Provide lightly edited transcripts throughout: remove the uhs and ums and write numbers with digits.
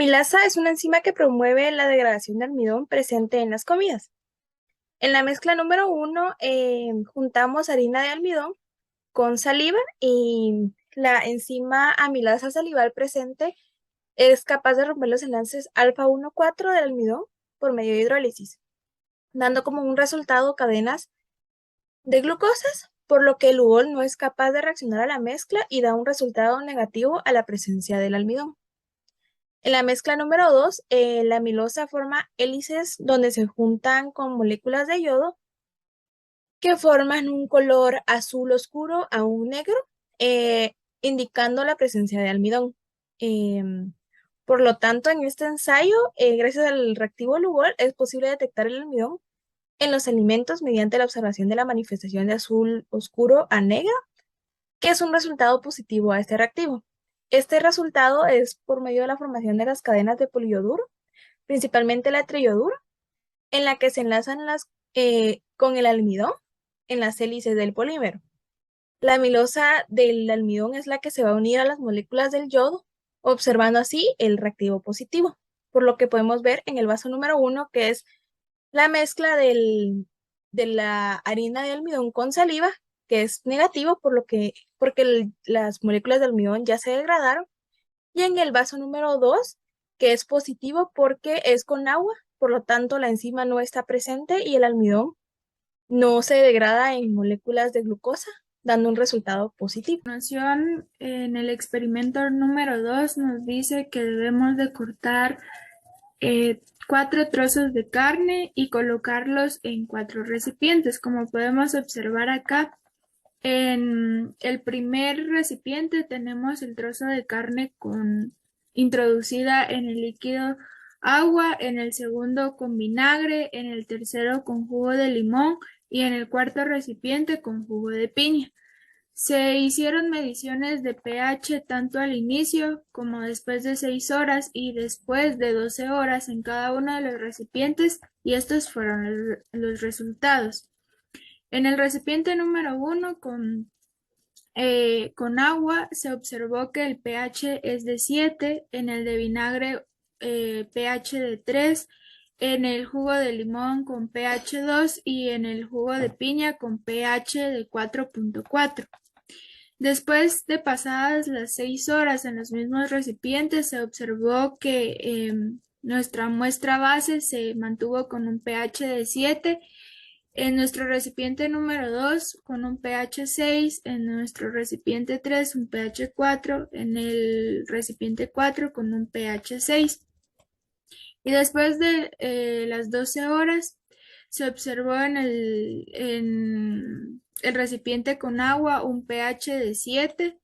amilasa es una enzima que promueve la degradación de almidón presente en las comidas. En la mezcla número uno, juntamos harina de almidón con saliva y la enzima amilasa salival presente es capaz de romper los enlaces alfa 1,4 del almidón por medio de hidrólisis, dando como un resultado cadenas de glucosas, por lo que el ugol no es capaz de reaccionar a la mezcla y da un resultado negativo a la presencia del almidón. En la mezcla número 2, la amilosa forma hélices donde se juntan con moléculas de yodo que forman un color azul oscuro a un negro, eh, indicando la presencia de almidón. Em, por lo tanto, en este ensayo, gracias al reactivo Lugol, es posible detectar el almidón en los alimentos mediante la observación de la manifestación de azul oscuro a negro, que es un resultado positivo a este reactivo. Este resultado es por medio de la formación de las cadenas de poliyoduro, principalmente la triyoduro, en la que se enlazan con el almidón en las hélices del polímero. La amilosa del almidón es la que se va a unir a las moléculas del yodo, observando así el reactivo positivo, por lo que podemos ver en el vaso número uno, que es la mezcla de la harina de almidón con saliva, que es negativo porque las moléculas de almidón ya se degradaron, y en el vaso número 2, que es positivo porque es con agua, por lo tanto la enzima no está presente y el almidón no se degrada en moléculas de glucosa, dando un resultado positivo. Continuación, en el experimento número 2 nos dice que debemos de cortar 4 trozos de carne y colocarlos en 4 recipientes. Como podemos observar acá, en el primer recipiente tenemos el trozo de carne introducida en el líquido agua, en el segundo con vinagre, en el tercero con jugo de limón y en el cuarto recipiente con jugo de piña. Se hicieron mediciones de pH tanto al inicio como después de 6 horas y después de 12 horas en cada uno de los recipientes, y estos fueron los resultados. En el recipiente número 1 con agua se observó que el pH es de 7, en el de vinagre pH de 3, en el jugo de limón con pH 2 y en el jugo de piña con pH de 4,4. Después de pasadas las 6 horas en los mismos recipientes, se observó que nuestra muestra base se mantuvo con un pH de 7, en nuestro recipiente número 2 con un pH 6, en nuestro recipiente 3 un pH 4, en el recipiente 4 con un pH 6. Y después de las 12 horas se observó en el recipiente con agua un pH de 7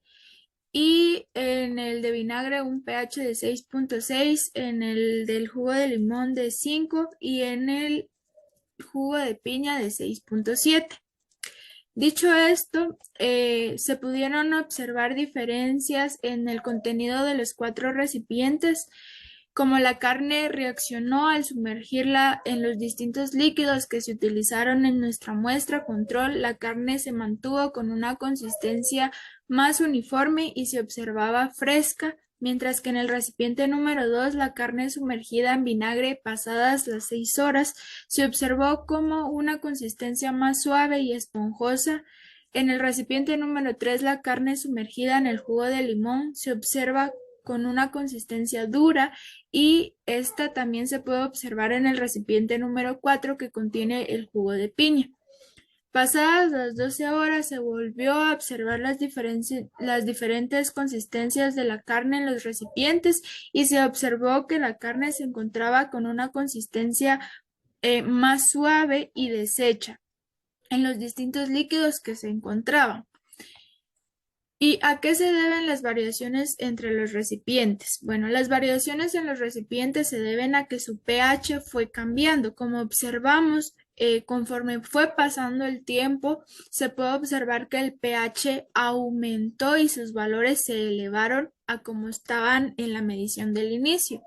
y en el de vinagre un pH de 6,6, en el del jugo de limón de 5 y en el jugo de piña de 6,7. Dicho esto, se pudieron observar diferencias en el contenido de los 4 recipientes, como la carne reaccionó al sumergirla en los distintos líquidos que se utilizaron en nuestra muestra control. La carne se mantuvo con una consistencia más uniforme y se observaba fresca, mientras que en el recipiente número 2, la carne sumergida en vinagre pasadas las 6 horas, se observó como una consistencia más suave y esponjosa. En el recipiente número 3, la carne sumergida en el jugo de limón se observa con una consistencia dura, y esta también se puede observar en el recipiente número 4 que contiene el jugo de piña. Pasadas las 12 horas se volvió a observar las diferentes consistencias de la carne en los recipientes y se observó que la carne se encontraba con una consistencia más suave y deshecha en los distintos líquidos que se encontraban. ¿Y a qué se deben las variaciones entre los recipientes? Bueno, las variaciones en los recipientes se deben a que su pH fue cambiando. Como observamos, conforme fue pasando el tiempo, se puede observar que el pH aumentó y sus valores se elevaron a como estaban en la medición del inicio.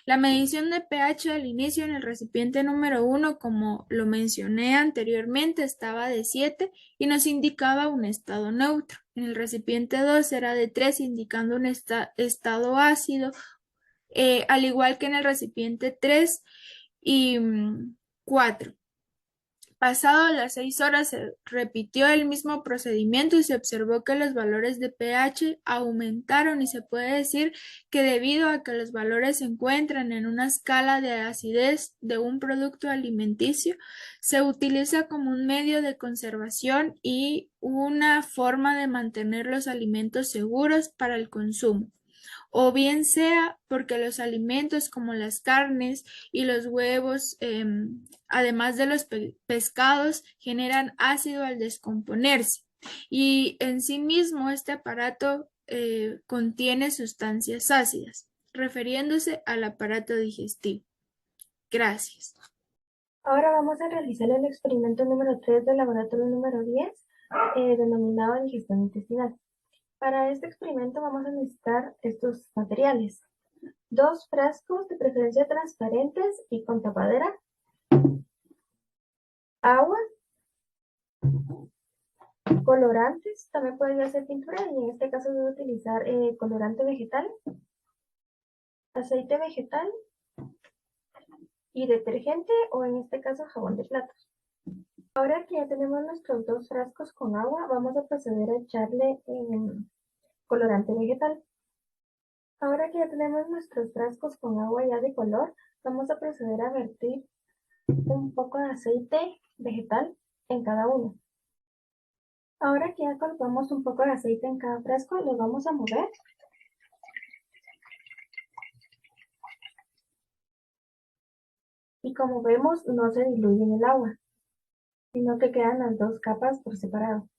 La medición de pH al inicio en el recipiente número 1, como lo mencioné anteriormente, estaba de 7 y nos indicaba un estado neutro. En el recipiente 2 era de 3, indicando un estado ácido. al igual que en el recipiente 3 y 4. Pasado las 6 horas se repitió el mismo procedimiento y se observó que los valores de pH aumentaron y se puede decir que debido a que los valores se encuentran en una escala de acidez de un producto alimenticio, se utiliza como un medio de conservación y una forma de mantener los alimentos seguros para el consumo, o bien sea porque los alimentos como las carnes y los huevos, además de los pescados, generan ácido al descomponerse. Y en sí mismo este aparato contiene sustancias ácidas, refiriéndose al aparato digestivo. Gracias. Ahora vamos a realizar el experimento número 3 del laboratorio número 10, denominado digestión intestinal. Para este experimento vamos a necesitar estos materiales: 2 frascos de preferencia transparentes y con tapadera, agua, colorantes, también podría ser pintura y en este caso voy a utilizar colorante vegetal, aceite vegetal y detergente, o en este caso jabón de platos. Ahora que ya tenemos nuestros 2 frascos con agua, vamos a proceder a echarle colorante vegetal. Ahora que ya tenemos nuestros frascos con agua ya de color, vamos a proceder a vertir un poco de aceite vegetal en cada uno. Ahora que ya colocamos un poco de aceite en cada frasco, lo vamos a mover. Y como vemos, no se diluye en el agua, sino que quedan las 2 capas por separado.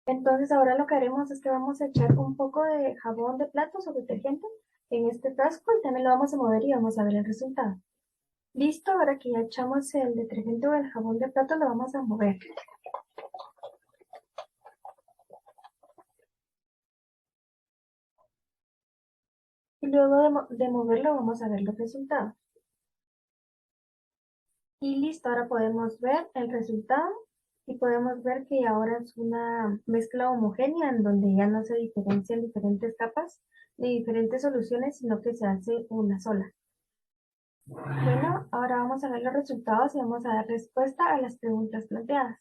Entonces ahora lo que haremos es que vamos a echar un poco de jabón de platos o detergente en este frasco y también lo vamos a mover y vamos a ver el resultado. Listo, ahora que ya echamos el detergente o el jabón de platos, lo vamos a mover. Y luego de moverlo vamos a ver los resultados. Y listo, ahora podemos ver el resultado y podemos ver que ahora es una mezcla homogénea en donde ya no se diferencian diferentes capas ni diferentes soluciones, sino que se hace una sola. Bueno, ahora vamos a ver los resultados y vamos a dar respuesta a las preguntas planteadas.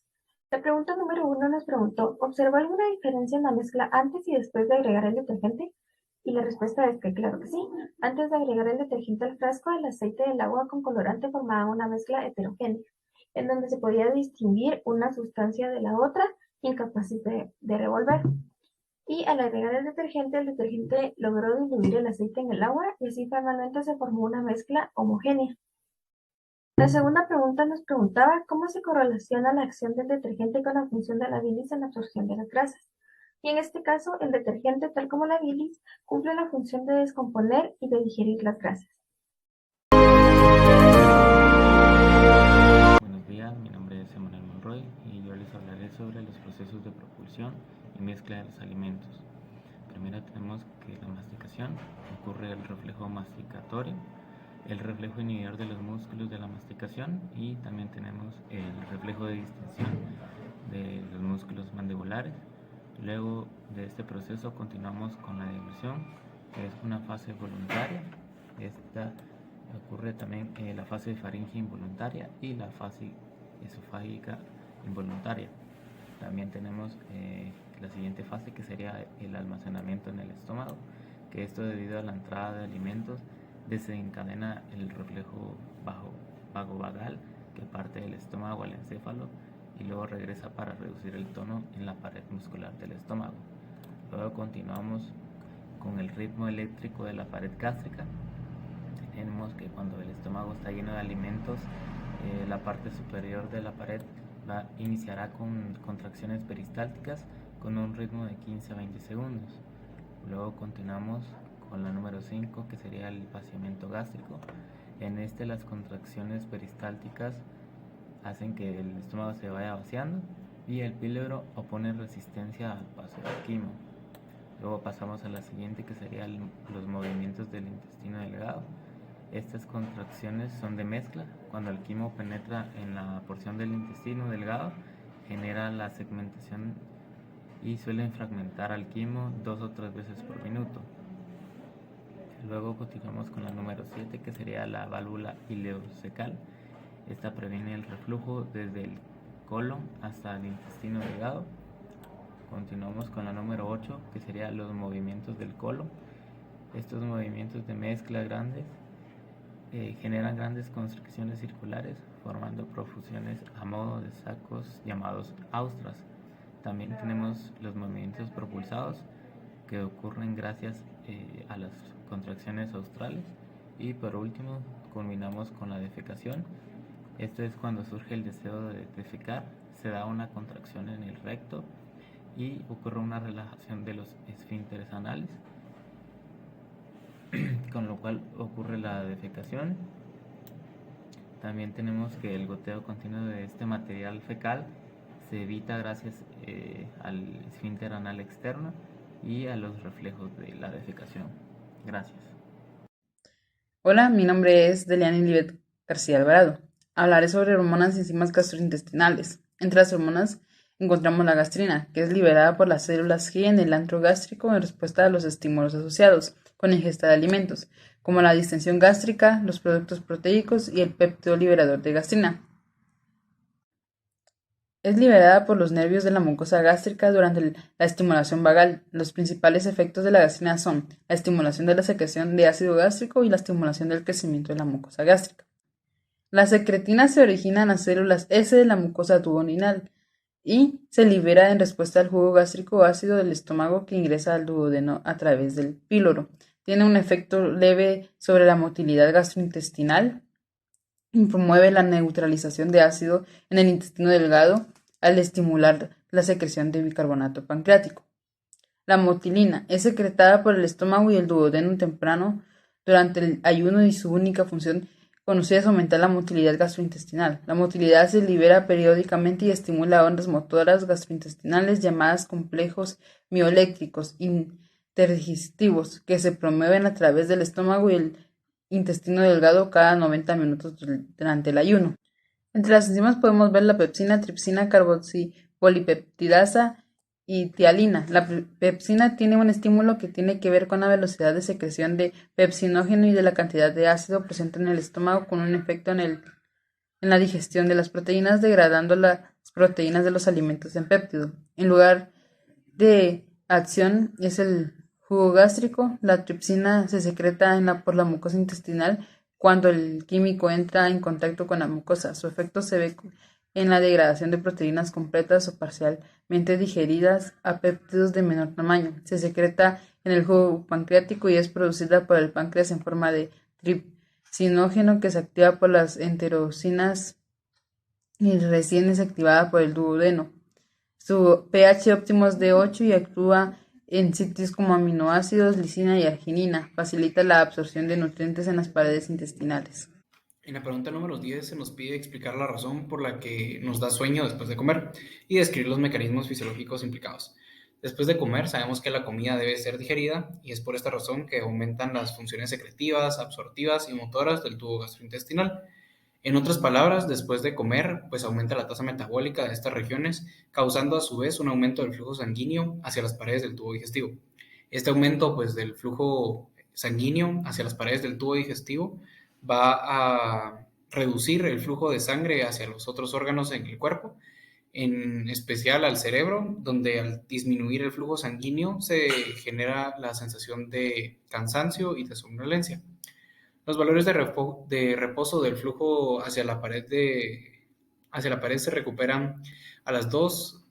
La pregunta número 1 nos preguntó: ¿observó alguna diferencia en la mezcla antes y después de agregar el detergente? Y la respuesta es que claro que sí. Antes de agregar el detergente al frasco, el aceite y el agua con colorante formaban una mezcla heterogénea, en donde se podía distinguir una sustancia de la otra, incapaz de revolver. Y al agregar el detergente logró diluir el aceite en el agua y así finalmente se formó una mezcla homogénea. La segunda pregunta nos preguntaba cómo se correlaciona la acción del detergente con la función de la bilis en la absorción de las grasas. Y en este caso, el detergente, tal como la bilis, cumple la función de descomponer y de digerir las grasas. Buenos días, mi nombre es Emanuel Monroy y yo les hablaré sobre los procesos de propulsión y mezcla de los alimentos. Primero tenemos que la masticación, ocurre el reflejo masticatorio, el reflejo inhibidor de los músculos de la masticación y también tenemos el reflejo de distensión de los músculos mandibulares. Luego de este proceso continuamos con la deglución, que es una fase voluntaria. Esta ocurre también la fase faríngea involuntaria y la fase esofágica involuntaria. También tenemos la siguiente fase, que sería el almacenamiento en el estómago, que esto, debido a la entrada de alimentos, desencadena el reflejo vagovagal que parte del estómago al encéfalo y luego regresa para reducir el tono en la pared muscular del estómago. Luego continuamos con el ritmo eléctrico de la pared gástrica. Tenemos que cuando el estómago está lleno de alimentos, la parte superior de la pared iniciará con contracciones peristálticas con un ritmo de 15 a 20 segundos. Luego continuamos con la número 5, que sería el vaciamiento gástrico. En este, las contracciones peristálticas hacen que el estómago se vaya vaciando y el píloro opone resistencia al paso del quimo. Luego pasamos a la siguiente, que serían los movimientos del intestino delgado. Estas contracciones son de mezcla. Cuando el quimo penetra en la porción del intestino delgado, genera la segmentación y suelen fragmentar al quimo 2 o 3 veces por minuto. Luego continuamos con la número 7, que sería la válvula ileocecal. Esta previene el reflujo desde el colon hasta el intestino delgado. Continuamos con la número 8, que sería los movimientos del colon. Estos movimientos de mezcla grandes generan grandes constricciones circulares, formando profusiones a modo de sacos llamados austras. También tenemos los movimientos propulsados, que ocurren gracias a las contracciones australes. Y por último, culminamos con la defecación. Esto es cuando surge el deseo de defecar, se da una contracción en el recto y ocurre una relajación de los esfínteres anales, con lo cual ocurre la defecación. También tenemos que el goteo continuo de este material fecal se evita gracias al esfínter anal externo y a los reflejos de la defecación. Gracias. Hola, mi nombre es Deliani Libet García Alvarado. Hablaré sobre hormonas y enzimas gastrointestinales. Entre las hormonas encontramos la gastrina, que es liberada por las células G en el antro gástrico en respuesta a los estímulos asociados con la ingesta de alimentos, como la distensión gástrica, los productos proteicos y el péptido liberador de gastrina. Es liberada por los nervios de la mucosa gástrica durante la estimulación vagal. Los principales efectos de la gastrina son la estimulación de la secreción de ácido gástrico y la estimulación del crecimiento de la mucosa gástrica. La secretina se origina en las células S de la mucosa duodenal y se libera en respuesta al jugo gástrico ácido del estómago que ingresa al duodeno a través del píloro. Tiene un efecto leve sobre la motilidad gastrointestinal y promueve la neutralización de ácido en el intestino delgado al estimular la secreción de bicarbonato pancreático. La motilina es secretada por el estómago y el duodeno temprano durante el ayuno y su única función conocida es aumentar la motilidad gastrointestinal. La motilidad se libera periódicamente y estimula ondas motoras gastrointestinales llamadas complejos mioeléctricos interdigestivos que se promueven a través del estómago y el intestino delgado cada 90 minutos durante el ayuno. Entre las enzimas podemos ver la pepsina, tripsina, carboxipolipeptidasa y tialina. La pepsina tiene un estímulo que tiene que ver con la velocidad de secreción de pepsinógeno y de la cantidad de ácido presente en el estómago, con un efecto en la digestión de las proteínas, degradando las proteínas de los alimentos en péptido. En lugar de acción es el jugo gástrico. La tripsina se secreta por la mucosa intestinal cuando el químico entra en contacto con la mucosa. Su efecto se ve en la degradación de proteínas completas o parcialmente digeridas a péptidos de menor tamaño. Se secreta en el jugo pancreático y es producida por el páncreas en forma de tripsinógeno que se activa por las enterocinas y recién es activada por el duodeno. Su pH óptimo es de 8 y actúa en sitios como aminoácidos, lisina y arginina. Facilita la absorción de nutrientes en las paredes intestinales. En la pregunta número 10 se nos pide explicar la razón por la que nos da sueño después de comer y describir los mecanismos fisiológicos implicados. Después de comer sabemos que la comida debe ser digerida y es por esta razón que aumentan las funciones secretivas, absortivas y motoras del tubo gastrointestinal. En otras palabras, después de comer, pues aumenta la tasa metabólica de estas regiones, causando a su vez un aumento del flujo sanguíneo hacia las paredes del tubo digestivo. Este aumento pues del flujo sanguíneo hacia las paredes del tubo digestivo va a reducir el flujo de sangre hacia los otros órganos en el cuerpo, en especial al cerebro, donde al disminuir el flujo sanguíneo se genera la sensación de cansancio y de somnolencia. Los valores de reposo del flujo hacia la pared se recuperan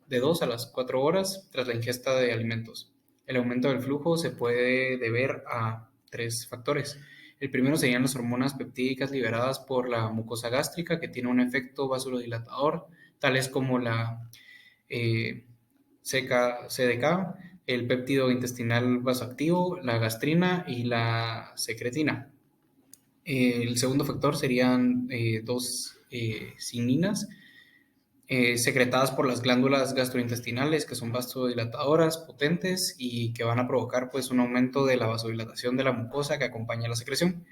de 2 a las 4 horas tras la ingesta de alimentos. El aumento del flujo se puede deber a 3 factores. El primero serían las hormonas peptídicas liberadas por la mucosa gástrica, que tiene un efecto vasodilatador, tales como la CDK, el péptido intestinal vasoactivo, la gastrina y la secretina. El segundo factor serían 2 cininas secretadas por las glándulas gastrointestinales, que son vasodilatadoras potentes y que van a provocar pues un aumento de la vasodilatación de la mucosa que acompaña la secreción.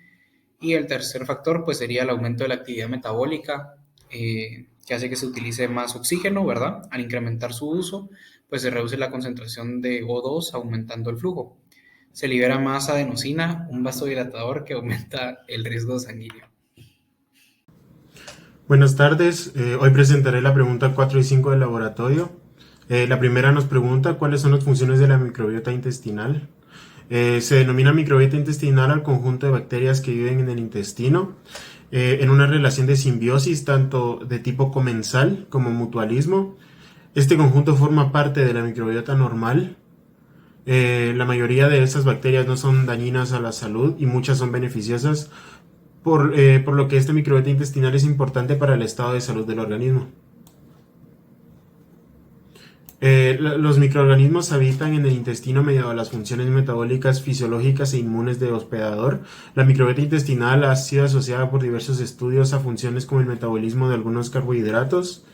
Y el tercer factor pues sería el aumento de la actividad metabólica, que hace que se utilice más oxígeno, ¿verdad? Al incrementar su uso, pues se reduce la concentración de O2, aumentando el flujo. Se libera más adenosina, un vasodilatador que aumenta el riesgo sanguíneo. Buenas tardes, hoy presentaré la pregunta 4 y 5 del laboratorio. La primera nos pregunta cuáles son las funciones de la microbiota intestinal. Se denomina microbiota intestinal al conjunto de bacterias que viven en el intestino, en una relación de simbiosis tanto de tipo comensal como mutualismo. Este conjunto forma parte de la microbiota normal. La mayoría de estas bacterias no son dañinas a la salud y muchas son beneficiosas, por lo que esta microbiota intestinal es importante para el estado de salud del organismo. Los microorganismos habitan en el intestino mediante las funciones metabólicas, fisiológicas e inmunes de hospedador. La microbiota intestinal ha sido asociada por diversos estudios a funciones como el metabolismo de algunos carbohidratos,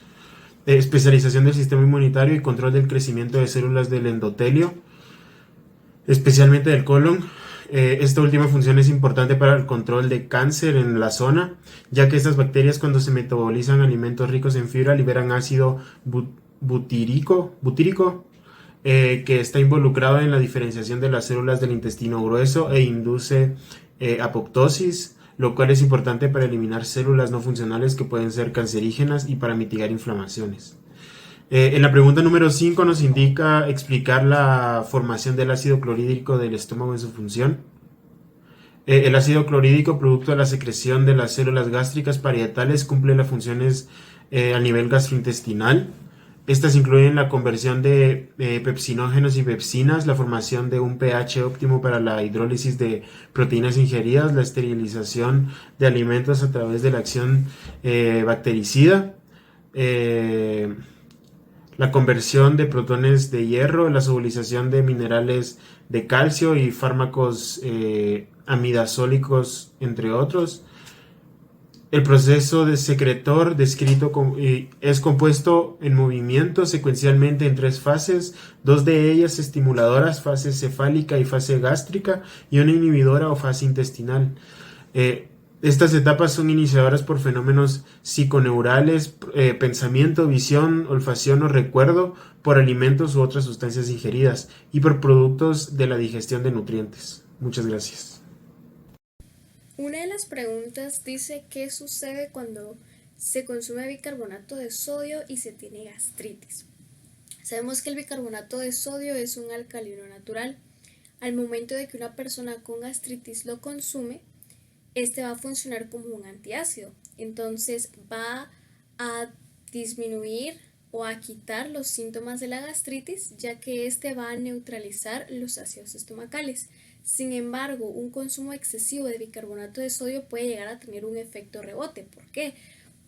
especialización del sistema inmunitario y control del crecimiento de células del endotelio, especialmente del colon. Esta última función es importante para el control de cáncer en la zona, ya que estas bacterias, cuando se metabolizan alimentos ricos en fibra, liberan ácido butírico, que está involucrado en la diferenciación de las células del intestino grueso e induce apoptosis, lo cual es importante para eliminar células no funcionales que pueden ser cancerígenas y para mitigar inflamaciones. En la pregunta número 5 nos indica explicar la formación del ácido clorhídrico del estómago en su función. El ácido clorhídrico, producto de la secreción de las células gástricas parietales, cumple las funciones a nivel gastrointestinal. Estas incluyen la conversión de pepsinógenos y pepsinas, la formación de un pH óptimo para la hidrólisis de proteínas ingeridas, la esterilización de alimentos a través de la acción bactericida, la conversión de protones de hierro, la solubilización de minerales de calcio y fármacos amidazólicos, entre otros. El proceso de secretor descrito es compuesto en movimiento secuencialmente en 3 fases, 2 de ellas estimuladoras, fase cefálica y fase gástrica, y una inhibidora o fase intestinal. Estas etapas son iniciadoras por fenómenos psiconeurales, pensamiento, visión, olfacción o recuerdo, por alimentos u otras sustancias ingeridas y por productos de la digestión de nutrientes. Muchas gracias. Una de las preguntas dice qué sucede cuando se consume bicarbonato de sodio y se tiene gastritis. Sabemos que el bicarbonato de sodio es un alcalino natural. Al momento de que una persona con gastritis lo consume, este va a funcionar como un antiácido, entonces va a disminuir o a quitar los síntomas de la gastritis, ya que este va a neutralizar los ácidos estomacales. Sin embargo, un consumo excesivo de bicarbonato de sodio puede llegar a tener un efecto rebote. ¿Por qué?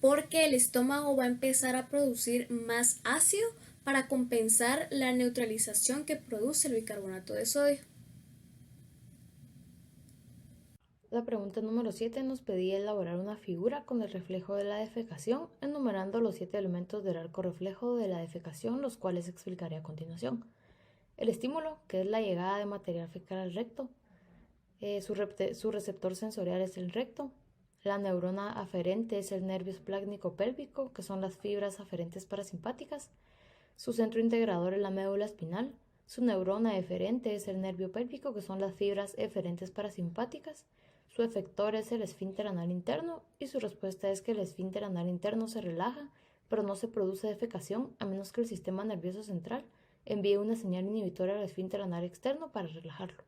Porque el estómago va a empezar a producir más ácido para compensar la neutralización que produce el bicarbonato de sodio. La pregunta número 7 nos pedía elaborar una figura con el reflejo de la defecación, enumerando los 7 elementos del arco reflejo de la defecación, los cuales explicaré a continuación. El estímulo, que es la llegada de material fecal al recto, su receptor sensorial es el recto, la neurona aferente es el nervio esplácnico pélvico, que son las fibras aferentes parasimpáticas, su centro integrador es la médula espinal, su neurona eferente es el nervio pélvico, que son las fibras eferentes parasimpáticas, su efector es el esfínter anal interno y su respuesta es que el esfínter anal interno se relaja, pero no se produce defecación a menos que el sistema nervioso central envíe una señal inhibitoria al esfínter anal externo para relajarlo.